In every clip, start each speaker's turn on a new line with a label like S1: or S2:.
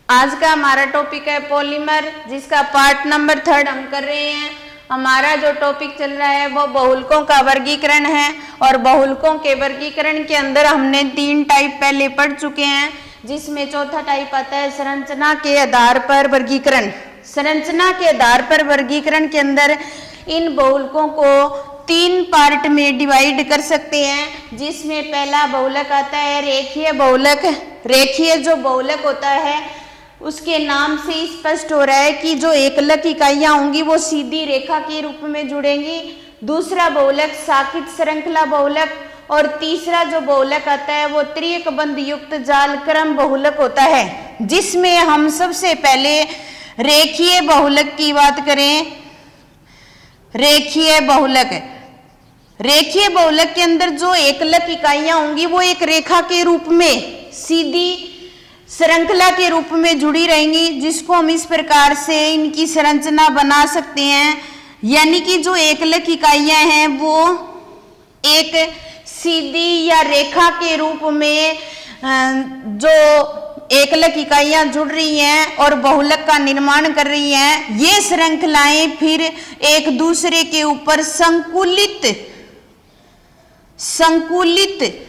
S1: आज का हमारा टॉपिक है पॉलीमर, जिसका पार्ट नंबर 3 हम कर रहे हैं। हमारा जो टॉपिक चल रहा है वो बहुलकों का वर्गीकरण है, और बहुलकों के वर्गीकरण के अंदर हमने 3 टाइप पहले पढ़ चुके हैं, जिसमें चौथा टाइप आता है संरचना के आधार पर वर्गीकरण। संरचना के आधार पर वर्गीकरण के अंदर इन बहुलकों को 3 पार्ट में डिवाइड कर सकते हैं, जिसमें पहला बहुलक आता है रेखीय बहुलक। रेखीय जो बहुलक होता है उसके नाम से स्पष्ट हो रहा है कि जो एकलक इकाइयां होंगी वो सीधी रेखा के रूप में जुड़ेंगी। दूसरा बहुलक साखित श्रृंखला बहुलक, और तीसरा जो बहुलक आता है वो त्रिक बंध युक्त जाल क्रम बहुलक होता है, जिसमें हम सबसे पहले रेखीय बहुलक की बात करें। रेखीय बहुलक, रेखीय बहुलक के अंदर जो एकलक इकाइयां होंगी वो एक रेखा के रूप में सीधी श्रृंखला के रूप में जुड़ी रहेंगी, जिसको हम इस प्रकार से इनकी संरचना बना सकते हैं। यानी कि जो एकलक इकाइयां हैं वो एक सीधी या रेखा के रूप में जो एकलक इकाइयां जुड़ रही हैं और बहुलक का निर्माण कर रही हैं, ये श्रृंखलाएं फिर एक दूसरे के ऊपर संकुलित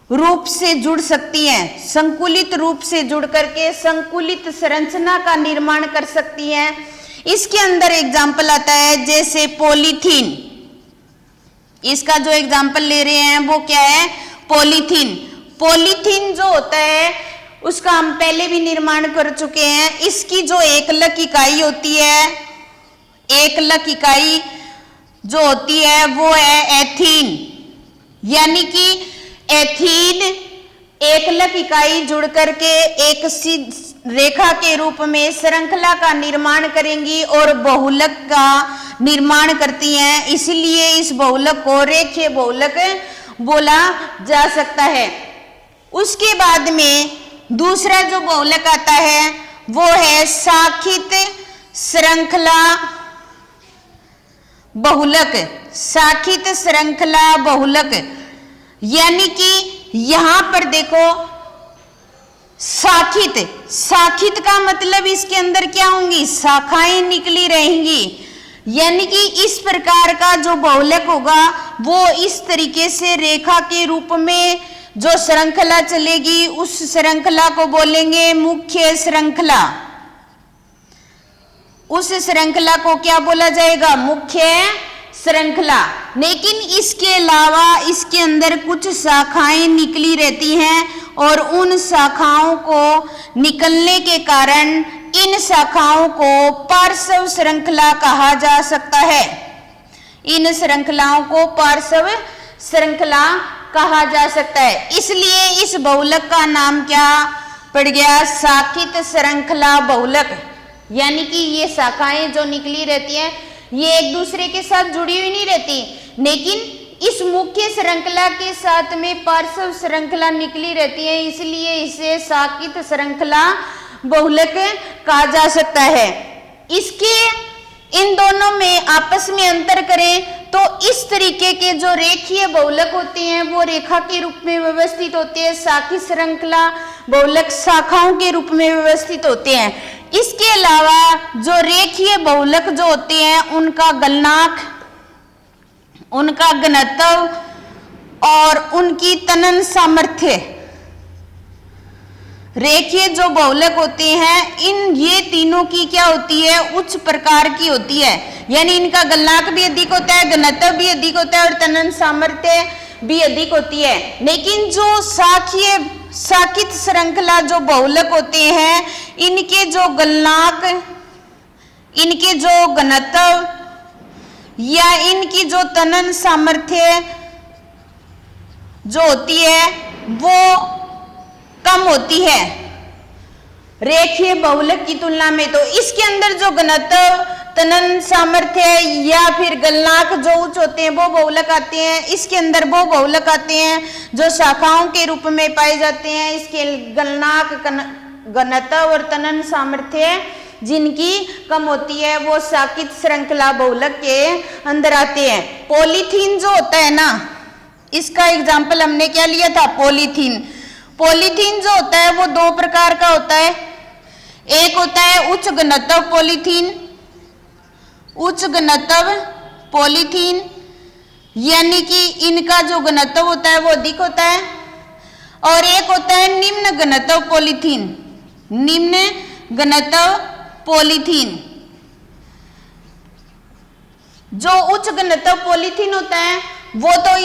S1: रूप से जुड़ सकती हैं। संकुलित रूप से जुड़ करके संकुलित संरचना का निर्माण कर सकती हैं। इसके अंदर एग्जाम्पल आता है जैसे पॉलीथीन। इसका जो एग्जाम्पल ले रहे हैं वो क्या है? पॉलीथीन। पॉलीथीन जो होता है उसका हम पहले भी निर्माण कर चुके हैं। इसकी जो एकलक इकाई होती है, एकलक इकाई जो होती है वो है एथीन। यानी कि एथीन एकलक इकाई जुड़ करके एक रेखा के रूप में श्रृंखला का निर्माण करेंगी और बहुलक का निर्माण करती हैं। इसलिए इस बहुलक को रेखीय बहुलक बोला जा सकता है। उसके बाद में दूसरा जो बहुलक आता है वो है साखित श्रृंखला बहुलक। साखित श्रृंखला बहुलक, यानी कि यहां पर देखो साखित का मतलब इसके अंदर क्या होंगी? शाखाएं निकली रहेंगी। यानी कि इस प्रकार का जो बहुलक होगा वो इस तरीके से रेखा के रूप में जो श्रृंखला चलेगी उस श्रृंखला को बोलेंगे मुख्य श्रृंखला। उस श्रृंखला को क्या बोला जाएगा? मुख्य श्रृंखला। लेकिन इसके अलावा इसके अंदर कुछ शाखाएं निकली रहती हैं, और उन शाखाओं को निकलने के कारण इन शाखाओं को पार्श्व श्रृंखला कहा जा सकता है। इन श्रृंखलाओं को पार्श्व श्रृंखला कहा जा सकता है। इसलिए इस बहुलक का नाम क्या पड़ गया? साखित श्रृंखला बहुलक। यानी कि ये शाखाएं जो निकली रहती हैं ये एक दूसरे के साथ जुड़ी हुई नहीं रहती, लेकिन इस मुख्य श्रृंखला के साथ में पार्श्व श्रृंखला निकली रहती है, इसलिए इसे साखित श्रृंखला बहुलक कहा जा सकता है। इसके इन दोनों में आपस में अंतर करें तो इस तरीके के जो रेखीय बहुलक होते हैं वो रेखा के रूप में व्यवस्थित होते हैं। साखित श्रृंखला बहुलक शाखाओं के रूप में व्यवस्थित होते हैं। इसके अलावा जो रेखीय बहुलक जो होते हैं उनका गलनांक, उनका घनत्व और उनकी तनन सामर्थ्य, रेखीय जो बहुलक होते हैं इन ये तीनों की क्या होती है? उच्च प्रकार की होती है। यानी इनका गलनांक भी अधिक होता है, घनत्व भी अधिक होता है और तनन सामर्थ्य भी अधिक होती है। लेकिन जो साखित श्रृंखला जो बहुलक होते हैं इनके जो गलनांक, इनके जो घनत्व या इनकी जो तनन सामर्थ्य जो होती है वो कम होती है रेखीय बहुलक की तुलना में। तो इसके अंदर जो घनत्व, तनन सामर्थ्य या फिर गलनांक जो उच्च होते हैं वो बहुलक आते हैं। इसके अंदर वो बहुलक आते हैं जो शाखाओं के रूप में पाए जाते हैं। इसके गलनांक, घनत्व और तनन सामर्थ्य जिनकी कम होती है वो साखित श्रृंखला बहुलक के अंदर आते हैं। पॉलीथीन जो होता है ना, इसका एग्जाम्पल हमने क्या लिया था? पॉलीथीन। पॉलीथीन जो होता है वो 2 प्रकार का होता है। एक होता है उच्च घनत्व पॉलीथीन, उच्च घनत्व पॉलीथीन, यानी कि इनका जो घनत्व होता है वो अधिक होता है। और एक होता है निम्न घनत्व पॉलीथीन, निम्न घनत्व पॉलीथीन। जो उच्च घनत्व पॉलीथीन होता है वो तो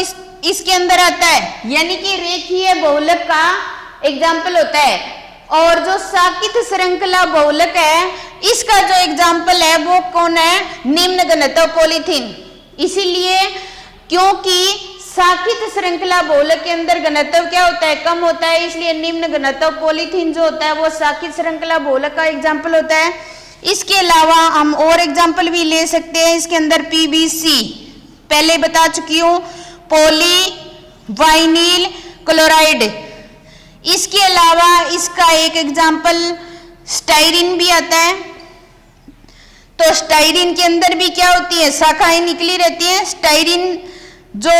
S1: इसके अंदर आता है, यानी कि रेखीय बहुलक का एग्जाम्पल होता है। और जो साकित श्रृंखला बहुलक है इसका जो एग्जाम्पल है वो कौन है, निम्न घनत्व पॉलीथीन। इसीलिए क्योंकि साकित श्रृंखला बहुलक के अंदर घनत्व क्या होता है, कम होता है, इसलिए निम्न घनत्व पॉलीथीन जो होता है वो साकित श्रृंखला बहुलक का एग्जाम्पल होता है। इसके अलावा हम और एग्जाम्पल भी ले सकते हैं। इसके अंदर पीबीसी पहले बता चुकी हूं, पॉली वाइनिल क्लोराइड। इसके अलावा इसका एक एग्जाम्पल स्टाइरिन भी आता है। तो स्टाइरिन के अंदर भी क्या होती है, शाखाएं निकली रहती हैं। स्टाइरिन जो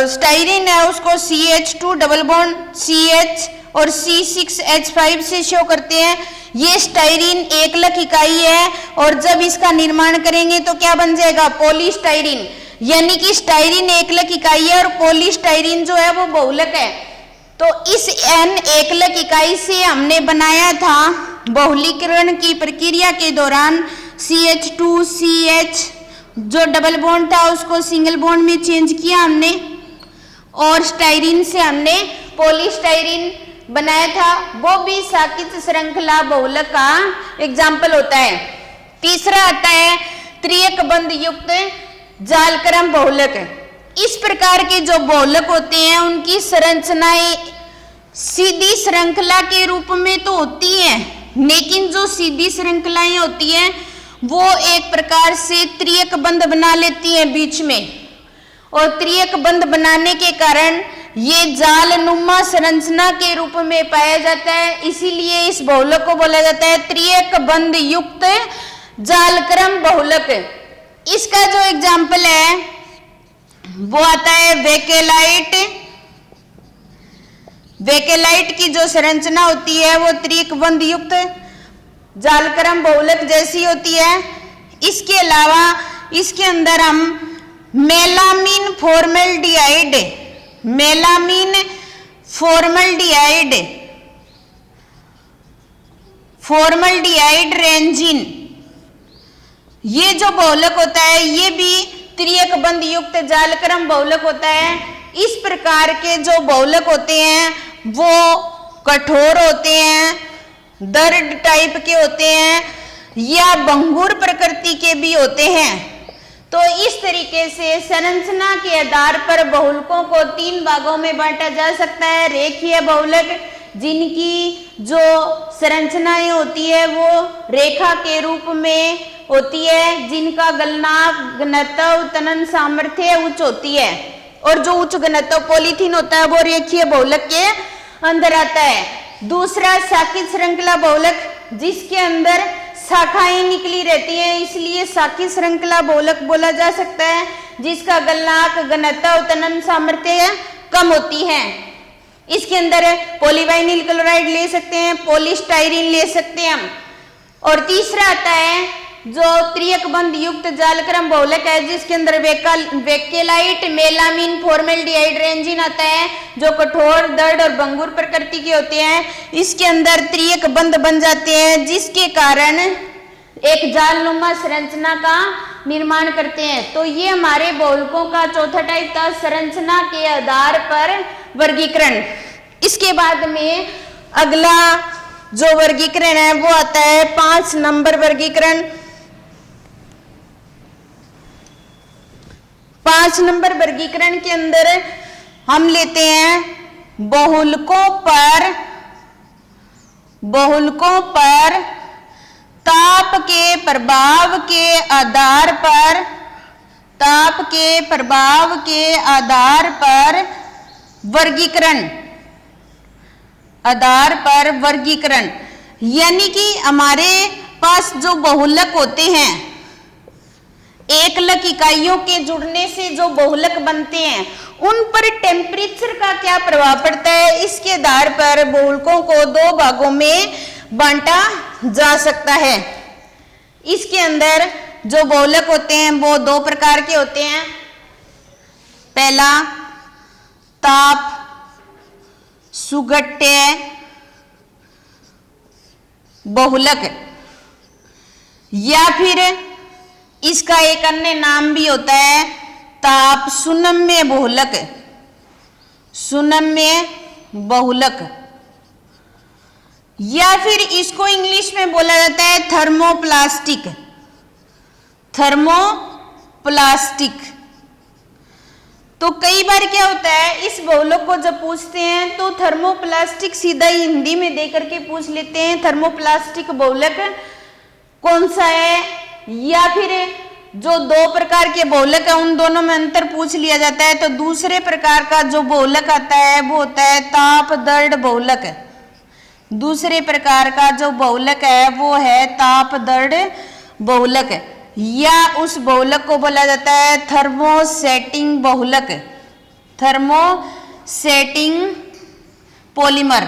S1: स्टाइरिन है उसको CH2 डबल बॉन्ड CH और C6H5 से शो करते हैं। ये स्टाइरिन एकलक इकाई है और जब इसका निर्माण करेंगे तो क्या बन जाएगा, पॉलीस्टाइरिन। यानी कि स्टाइरिन एकलक इकाई है और पॉलीस्टाइरिन जो है वो बहुलक है। तो इस N एकलक इकाई से हमने बनाया था बहुलीकरण की प्रक्रिया के दौरान CH2 CH जो डबल बॉन्ड था उसको सिंगल बॉन्ड में चेंज किया हमने, और स्टाइरिन से हमने पॉलीस्टाइरिन बनाया था, वो भी साकित श्रृंखला बहुलक का एग्जाम्पल होता है। तीसरा आता है त्रियक बंध युक्त जालक्रम बहुलक। इस प्रकार के जो बहुलक होते हैं उनकी संरचनाएं सीधी श्रृंखला के रूप में तो होती हैं, लेकिन जो सीधी श्रृंखलाएं होती हैं वो एक प्रकार से त्रियक बंध बना लेती हैं बीच में, और त्रियक बंध बनाने के कारण ये जालनुमा संरचना के रूप में पाया जाता है। इसीलिए इस बहुलक को बोला जाता है त्रियक बंध युक्त जालक्रम बहुलक। इसका जो एग्जाम्पल है वो आता है वेकेलाइट। वेकेलाइट की जो संरचना होती है वो त्रियक बंध युक्त जालक्रम बहुलक जैसी होती है। इसके अलावा इसके अंदर हम मेलामीन फॉर्मल्डिहाइड, मेलामीन फॉर्मल्डिहाइड, फॉर्मल्डिहाइड रेंजिन, ये जो बहुलक होता है ये भी त्रियक बंध युक्त जालक्रम बहुलक होता है। इस प्रकार के जो बहुलक होते हैं वो कठोर होते हैं, दर्द टाइप के होते हैं, या भंगुर प्रकृति के भी होते हैं। तो इस तरीके से संरचना के आधार पर बहुलकों को 3 भागों में बांटा जा सकता है। रेखीय बहुलक जिनकी जो संरचनाएं होती है वो रेखा के रूप में होती है, जिनका गलनांक घनत्व तनन सामर्थ्य उच्च होती है, और जो उच्च घनत्व पॉलीथीन होता है वो रेखीय बहुलक के अंदर आता है। दूसरा साकित श्रृंखला बहुलक, जिसके अंदर शाखाएं निकली रहती हैं, इसलिए साकित श्रृंखला बहुलक बोला जा सकता है, जिसका गलनांक घनत्व तनन सामर्थ्य कम होती है। इसके अंदर पॉलीवाइनिल क्लोराइड ले सकते हैं, पॉलीस्टाइरिन ले सकते हैं हम। और तीसरा आता है जो त्रियक बंध युक्त जालक्रम बहुलक है, जिसके अंदर वेकेलाइट, मेलामीन फॉर्मल्डिहाइड रेंजिन आता है, जो कठोर, दर्द और भंगुर प्रकृति के होते हैं। इसके अंदर त्रियक बंध बन जाते हैं, जिसके कारण एक जालनुमा संरचना का निर्माण करते हैं। तो ये हमारे बहुलकों का चौथा टाइप था, संरचना के आधार पर वर्गीकरण। इसके बाद में अगला जो वर्गीकरण है वो आता है 5 नंबर वर्गीकरण। 5 नंबर वर्गीकरण के अंदर हम लेते हैं बहुलकों पर ताप के प्रभाव के आधार पर, ताप के प्रभाव के आधार पर वर्गीकरण, आधार पर वर्गीकरण। यानी कि हमारे पास जो बहुलक होते हैं, एकलक इकाइयों के जुड़ने से जो बहुलक बनते हैं, उन पर टेम्परेचर का क्या प्रभाव पड़ता है, इसके आधार पर बहुलकों को 2 भागों में बांटा जा सकता है। इसके अंदर जो बहुलक होते हैं वो दो प्रकार के होते हैं। पहला ताप सुगट्य बहुलक, या फिर इसका एक अन्य नाम भी होता है ताप सुनम्य बहुलक, सुनम्य बहुलक, या फिर इसको इंग्लिश में बोला जाता है थर्मोप्लास्टिक, थर्मोप्लास्टिक। तो कई बार क्या होता है, इस बहुलक को जब पूछते हैं तो थर्मोप्लास्टिक सीधा ही हिंदी में दे करके पूछ लेते हैं थर्मोप्लास्टिक बहुलक कौन सा है, या फिर जो दो प्रकार के बहुलक है उन दोनों में अंतर पूछ लिया जाता है। तो दूसरे प्रकार का जो बहुलक आता है वो होता है ताप दर्द बहुलक। दूसरे प्रकार का जो बहुलक है वो है ताप दर्द बहुलक, या उस बहुलक को बोला जाता है थर्मोसेटिंग बहुलक, थर्मोसेटिंग पॉलीमर।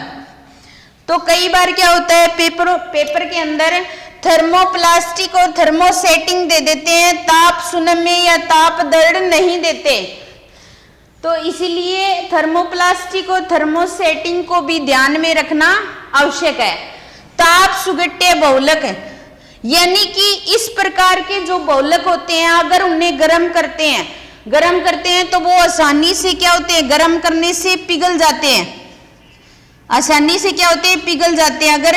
S1: तो कई बार क्या होता है, पेपर के अंदर थर्मोप्लास्टिक और थर्मोसेटिंग दे देते हैं, ताप सुनम्य या ताप दर्द नहीं देते। तो इसीलिए थर्मोप्लास्टिक और थर्मोसेटिंग को भी ध्यान में रखना आवश्यक है। ताप सुगट्य बहुलक, यानी कि इस प्रकार के जो बहुलक होते हैं अगर उन्हें गर्म करते हैं तो वो आसानी से क्या होते हैं, गर्म करने से पिघल जाते हैं, आसानी से क्या होते हैं, पिघल जाते हैं अगर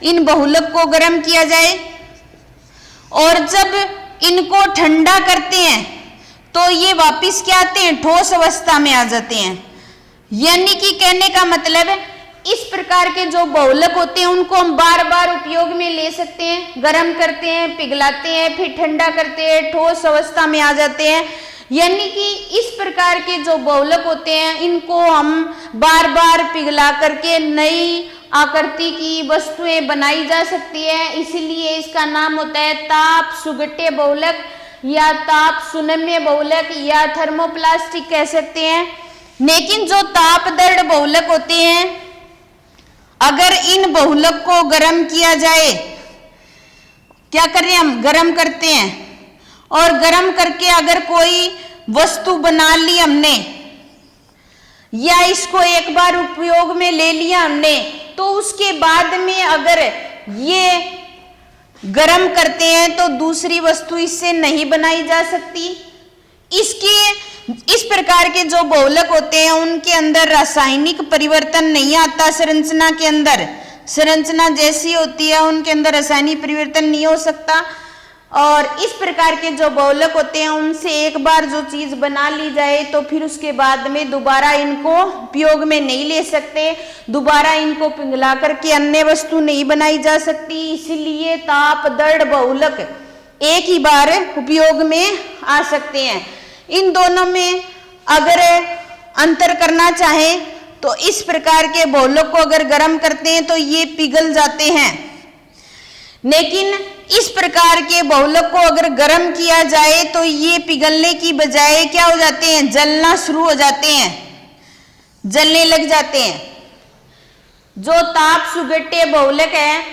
S1: इन बहुलक को गर्म किया जाए। और जब इनको ठंडा करते हैं तो ये वापस क्या आते हैं, ठोस अवस्था में आ जाते हैं। यानी कि कहने का मतलब है इस प्रकार के जो बहुलक होते हैं उनको हम बार बार उपयोग में ले सकते हैं, गर्म करते हैं, पिघलाते हैं, फिर ठंडा करते हैं, ठोस अवस्था में आ जाते हैं। यानी कि इस प्रकार के जो बहुलक होते हैं इनको हम बार बार पिघला करके नई आकृति की वस्तुएं बनाई जा सकती है, इसीलिए इसका नाम होता है ताप सुगट्य बहुलक या ताप सुनम्य बहुलक या थर्मोप्लास्टिक कह सकते हैं। लेकिन जो ताप दर्द बहुलक होते हैं, अगर इन बहुलक को गर्म किया जाए, क्या कर रहे हैं हम, गर्म करते हैं, और गर्म करके अगर कोई वस्तु बना ली हमने या इसको एक बार उपयोग में ले लिया हमने, तो उसके बाद में अगर ये गर्म करते हैं तो दूसरी वस्तु इससे नहीं बनाई जा सकती। इस प्रकार के जो बहुलक होते हैं उनके अंदर रासायनिक परिवर्तन नहीं आता, संरचना के अंदर संरचना जैसी होती है उनके अंदर रासायनिक परिवर्तन नहीं हो सकता। और इस प्रकार के जो बहुलक होते हैं उनसे एक बार जो चीज बना ली जाए तो फिर उसके बाद में दोबारा इनको उपयोग में नहीं ले सकते, दोबारा इनको पिघला करके अन्य वस्तु नहीं बनाई जा सकती। इसीलिए ताप दर्द बहुलक एक ही बार उपयोग में आ सकते हैं। इन दोनों में अगर अंतर करना चाहे तो इस प्रकार के बहुलक को अगर गर्म करते हैं तो ये पिघल जाते हैं, लेकिन इस प्रकार के बहुलक को अगर गर्म किया जाए तो ये पिघलने की बजाय क्या हो जाते हैं, जलना शुरू हो जाते हैं, जलने लग जाते हैं। जो ताप सुगट्य बहुलक है,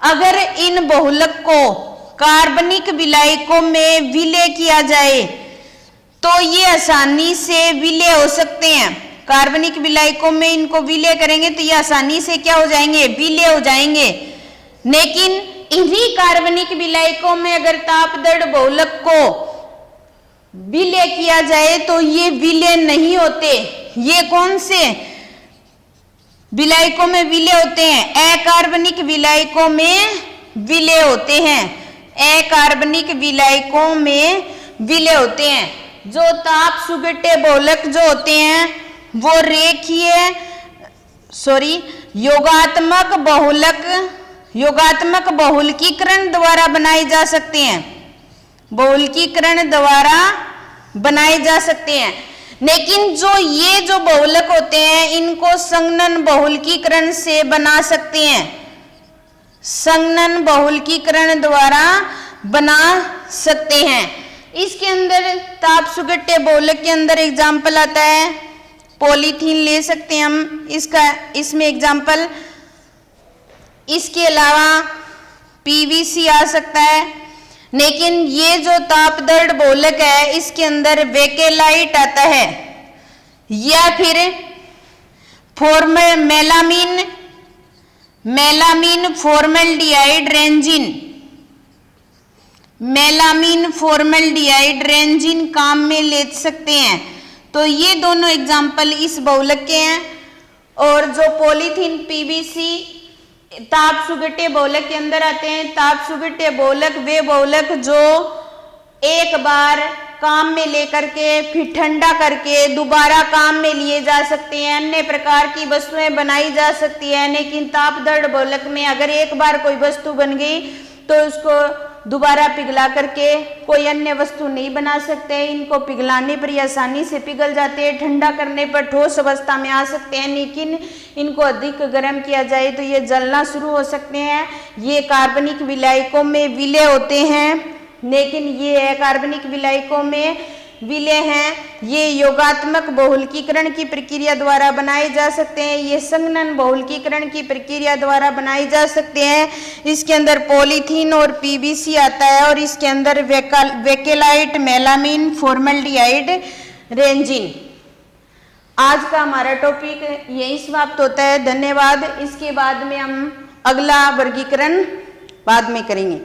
S1: अगर इन बहुलक को कार्बनिक विलायकों में विलय किया जाए तो ये आसानी से विलय हो सकते हैं। कार्बनिक विलायकों में इनको विलय करेंगे तो ये आसानी से क्या हो जाएंगे, विलय हो जाएंगे। लेकिन इन्हीं कार्बनिक विलायकों में अगर ताप दर्द बहुलक को विलय किया जाए तो ये विलय नहीं होते। ये कौन से विलायकों में विलय होते हैं, अकार्बनिक विलायकों में विलय होते हैं, अकार्बनिक विलायकों में विलय होते हैं। जो ताप सुगट्य बहुलक जो होते हैं वो रेखीय योगात्मक बहुलकीकरण द्वारा बनाए जा सकते हैं, बहुलकीकरण द्वारा बनाए जा सकते हैं। लेकिन जो बहुलक होते हैं इनको संघनन बहुलकीकरण से बना सकते हैं, संघनन बहुलकीकरण द्वारा बना सकते हैं। इसके अंदर ताप सुगट्य बहुलक के अंदर एग्जाम्पल आता है, पॉलीथीन ले सकते हैं हम इसमें एग्जाम्पल। इसके अलावा पीवीसी आ सकता है। लेकिन ये जो तापदर्द बहुलक है इसके अंदर बेकेलाइट आता है, या फिर मेलामीन फॉर्मल्डिहाइड रेंजिन काम में ले सकते हैं। तो ये दोनों एग्जाम्पल इस बहुलक के हैं। और जो पॉलीथीन पीवीसी ताप सुगट्य बहुलक के अंदर आते हैं। ताप सुगट्य बहुलक वे बहुलक जो एक बार काम में लेकर के फिर ठंडा करके दोबारा काम में लिए जा सकते हैं, अन्य प्रकार की वस्तुएं बनाई जा सकती है। लेकिन तापदर्द बहुलक में अगर एक बार कोई वस्तु बन गई तो उसको दोबारा पिघला करके कोई अन्य वस्तु नहीं बना सकते। इनको पिघलाने पर ही आसानी से पिघल जाते हैं, ठंडा करने पर ठोस अवस्था में आ सकते हैं। लेकिन इनको अधिक गर्म किया जाए तो ये जलना शुरू हो सकते हैं। ये कार्बनिक विलायकों में विलय होते हैं, लेकिन ये अकार्बनिक विलायकों में विलय हैं। ये योगात्मक बहुलकीकरण की प्रक्रिया द्वारा बनाए जा सकते हैं। ये संघनन बहुलकीकरण की प्रक्रिया द्वारा बनाए जा सकते हैं। इसके अंदर पॉलीथीन और पीवीसी आता है और इसके अंदर बेकेलाइट, मेलामीन, फॉर्मल्डिहाइड, रेंजिन। आज का हमारा टॉपिक यही समाप्त होता है। धन्यवाद। इसके बाद में हम अगला वर्गीकरण बाद में करेंगे।